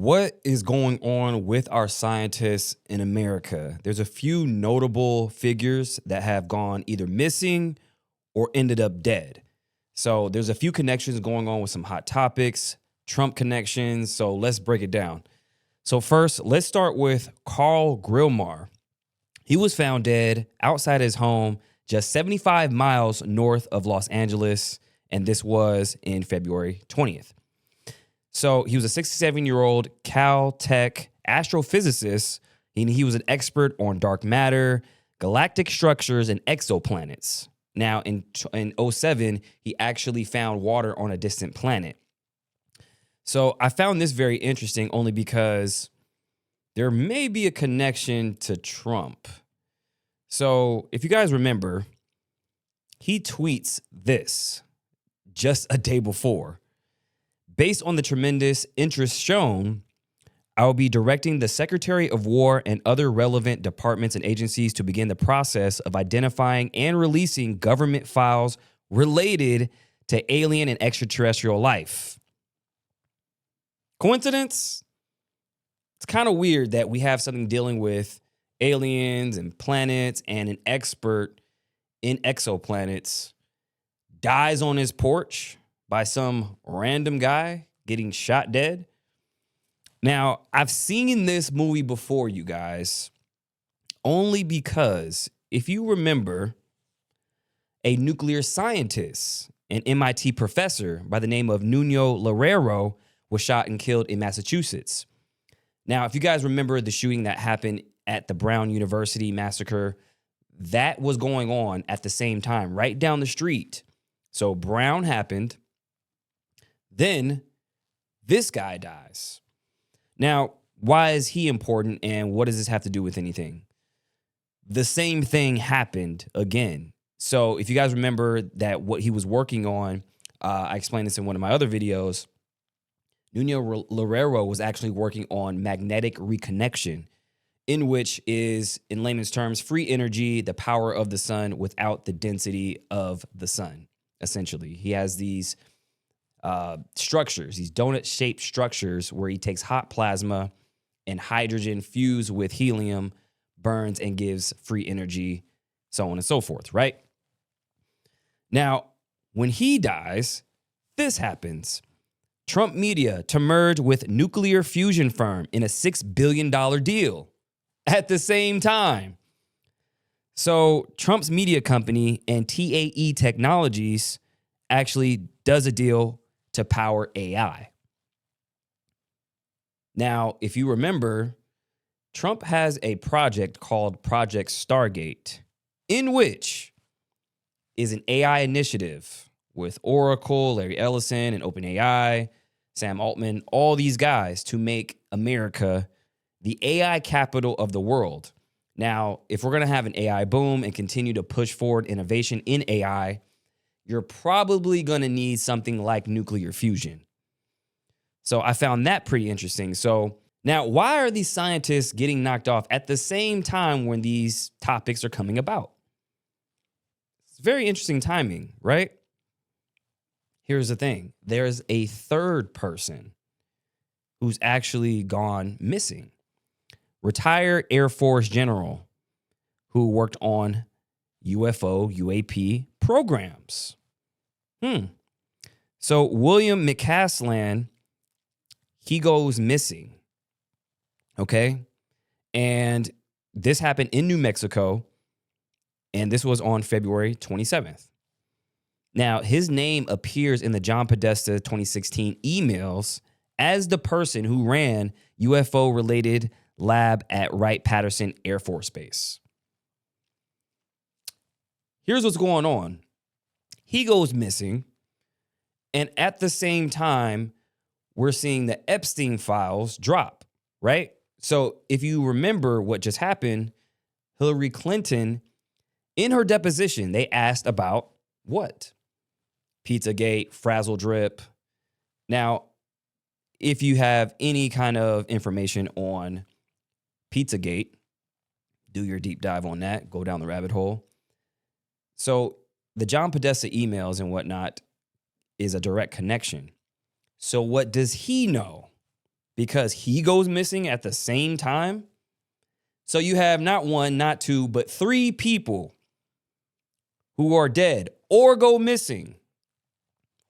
What is going on with our scientists in America? There's a few notable figures that have gone either missing or ended up dead. So there's a few connections going on with some hot topics, Trump connections. So let's break it down. So first, let's start with Carl Grillmar. He was found dead outside his home just 75 miles north of Los Angeles, and this was in February 20th. So he was a 67-year-old Caltech astrophysicist, and he was an expert on dark matter, galactic structures, and exoplanets. Now, in 2007, he actually found water on a distant planet. So I found this very interesting only because there may be a connection to Trump. So if you guys remember, he tweets this just a day before. Based on the tremendous interest shown, I will be directing the Secretary of War and other relevant departments and agencies to begin the process of identifying and releasing government files related to alien and extraterrestrial life. Coincidence? It's kind of weird that we have something dealing with aliens and planets, and an expert in exoplanets dies on his porch by some random guy getting shot dead. Now, I've seen this movie before, you guys, only because if you remember, a nuclear scientist, an MIT professor by the name of Nuno Loureiro was shot and killed in Massachusetts. Now, if you guys remember the shooting that happened at the Brown University massacre, that was going on at the same time, right down the street. So Brown happened. Then this guy dies. Now, why is he important and what does this have to do with anything? The same thing happened again. So if you guys remember that what he was working on, I explained this in one of my other videos, Nuno Loureiro was actually working on magnetic reconnection, in which is, in layman's terms, free energy, the power of the sun without the density of the sun, essentially. He has these structures, these donut-shaped structures where he takes hot plasma and hydrogen fused with helium, burns and gives free energy, so on and so forth, right? Now, when he dies, this happens. Trump media to merge with nuclear fusion firm in a $6 billion deal at the same time. So Trump's media company and TAE Technologies actually does a deal to power AI. Now, if you remember, Trump has a project called Project Stargate, in which is an AI initiative with Oracle, Larry Ellison, and OpenAI, Sam Altman, all these guys to make America the AI capital of the world. Now, if we're going to have an AI boom and continue to push forward innovation in AI, you're probably going to need something like nuclear fusion. So I found that pretty interesting. So now, why are these scientists getting knocked off at the same time when these topics are coming about? It's very interesting timing, right? Here's the thing. There's a third person who's actually gone missing. Retired Air Force general who worked on UFO, UAP programs. So William McCasland, he goes missing. Okay. And this happened in New Mexico. And this was on February 27th. Now, his name appears in the John Podesta 2016 emails as the person who ran UFO-related lab at Wright-Patterson Air Force Base. Here's what's going on. He goes missing, and at the same time, we're seeing the Epsteinfiles drop, right? So if you remember what just happened, Hillary Clinton, in her deposition, they asked about what? Pizzagate, Frazzle Drip. Now, if you have any kind of information on Pizzagate, do your deep dive on that, go down the rabbit hole. So the John Podesta emails and whatnot is a direct connection. So what does he know? because he goes missing at the same time. So you have not one, not two, but 3 people who are dead or go missing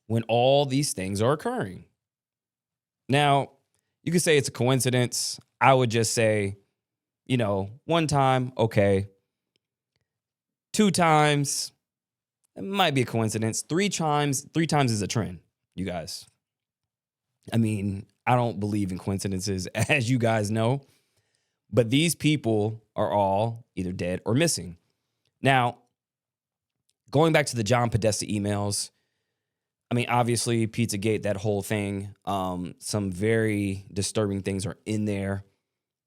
when all these things are occurring. Now, you could say it's a coincidence. I would just say, one time, okay. 2 times, it might be a coincidence. 3 times is a trend, you guys. I mean, I don't believe in coincidences, as you guys know, but these people are all either dead or missing. Now, going back to the John Podesta emails, I mean, obviously, Pizzagate, that whole thing, some very disturbing things are in there.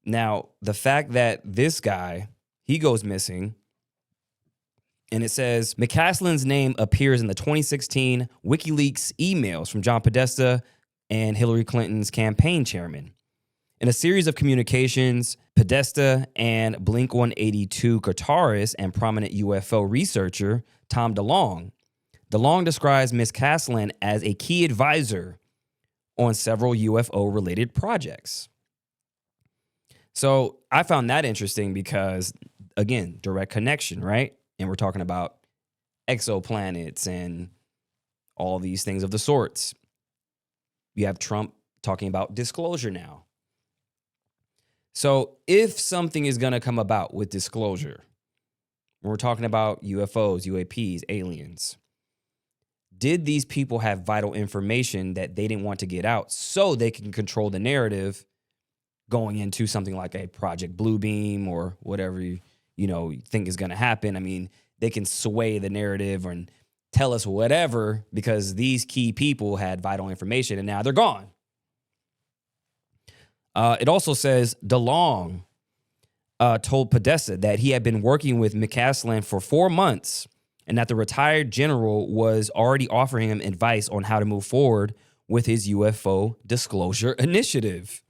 Now, the fact that this guy, he goes missing, and it says McCaslin's name appears in the 2016 WikiLeaks emails from John Podesta and Hillary Clinton's campaign chairman. In a series of communications, Podesta and Blink-182 guitarist and prominent UFO researcher Tom DeLonge describes Ms. Caslin as a key advisor on several UFO-related projects. So I found that interesting because, again, direct connection, right? And we're talking about exoplanets and all these things of the sorts. You have Trump talking about disclosure now. So if something is going to come about with disclosure, when we're talking about UFOs, UAPs, aliens, did these people have vital information that they didn't want to get out so they can control the narrative going into something like a Project Bluebeam or whatever you think is going to happen? I mean, they can sway the narrative and tell us whatever because these key people had vital information and now they're gone. It also says DeLonge told Podesta that he had been working with McCaslin for 4 months and that the retired general was already offering him advice on how to move forward with his UFO disclosure initiative.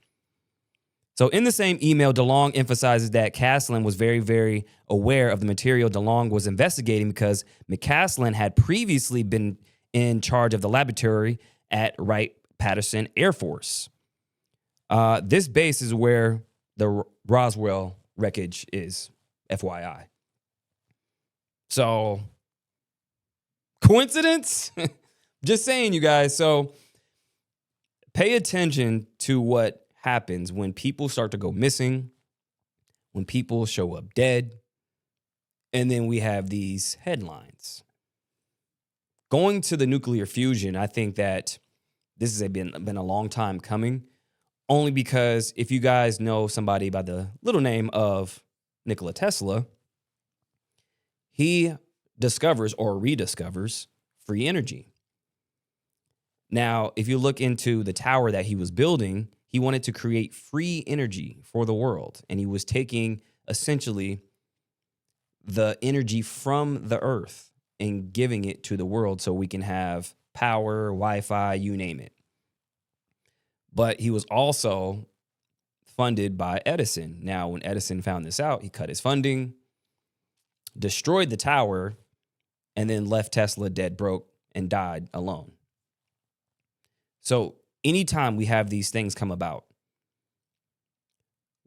So in the same email, DeLonge emphasizes that Caslin was very, very aware of the material DeLonge was investigating because McCaslin had previously been in charge of the laboratory at Wright-Patterson Air Force. This base is where the Roswell wreckage is, FYI. So, coincidence? Just saying, you guys. So, pay attention to what happens when people start to go missing, when people show up dead, and then we have these headlines. Going to the nuclear fusion, I think that this has been a long time coming, only because if you guys know somebody by the little name of Nikola Tesla, he discovers or rediscovers free energy. Now, if you look into the tower that he was building, he wanted to create free energy for the world. And he was taking essentially the energy from the earth and giving it to the world so we can have power, Wi-Fi, you name it. But he was also funded by Edison. Now, when Edison found this out, he cut his funding, destroyed the tower, and then left Tesla dead broke and died alone. So anytime we have these things come about,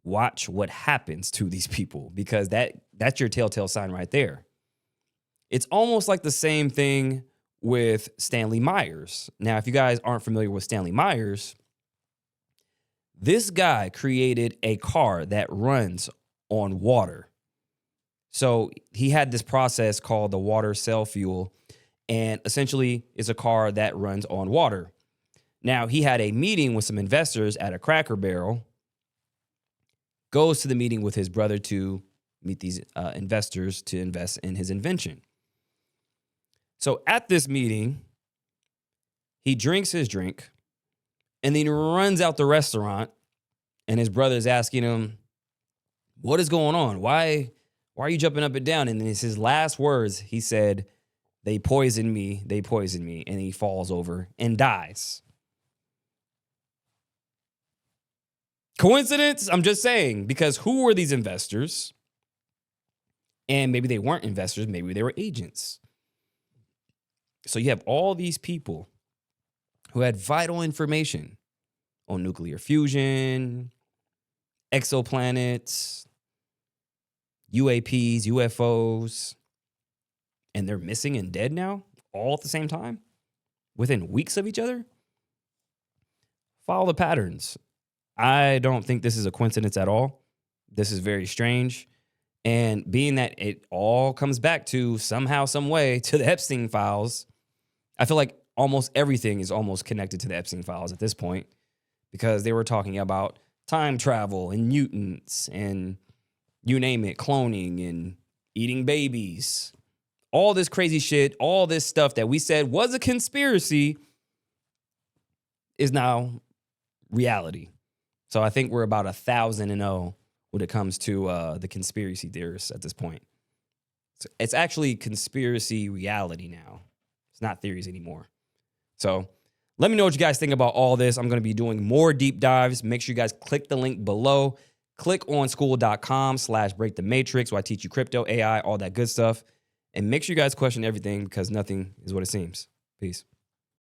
watch what happens to these people because that's your telltale sign right there. It's almost like the same thing with Stanley Myers. Now, if you guys aren't familiar with Stanley Myers, this guy created a car that runs on water. So he had this process called the water cell fuel, and essentially it's a car that runs on water. Now, he had a meeting with some investors at a Cracker Barrel, goes to the meeting with his brother to meet these investors to invest in his invention. So at this meeting, he drinks his drink and then he runs out the restaurant, and his brother is asking him, what is going on? Why are you jumping up and down? And it's his last words. He said, they poisoned me. And he falls over and dies. Coincidence? I'm just saying, because who were these investors? And maybe they weren't investors. Maybe they were agents. So you have all these people who had vital information on nuclear fusion, exoplanets, UAPs, UFOs, and they're missing and dead now, all at the same time, within weeks of each other. Follow the patterns. I don't think this is a coincidence at all. This is very strange. And being that it all comes back to somehow, some way to the Epsteinfiles, I feel like almost everything is almost connected to the Epsteinfiles at this point, because they were talking about time travel and mutants and you name it, cloning and eating babies. All this crazy shit, all this stuff that we said was a conspiracy is now reality. So I think we're about 1,000-0 when it comes to the conspiracy theorists at this point. So it's actually conspiracy reality now. It's not theories anymore. So let me know what you guys think about all this. I'm going to be doing more deep dives. Make sure you guys click the link below. Click on school.com/breakthematrix where I teach you crypto, AI, all that good stuff. And make sure you guys question everything, because nothing is what it seems. Peace.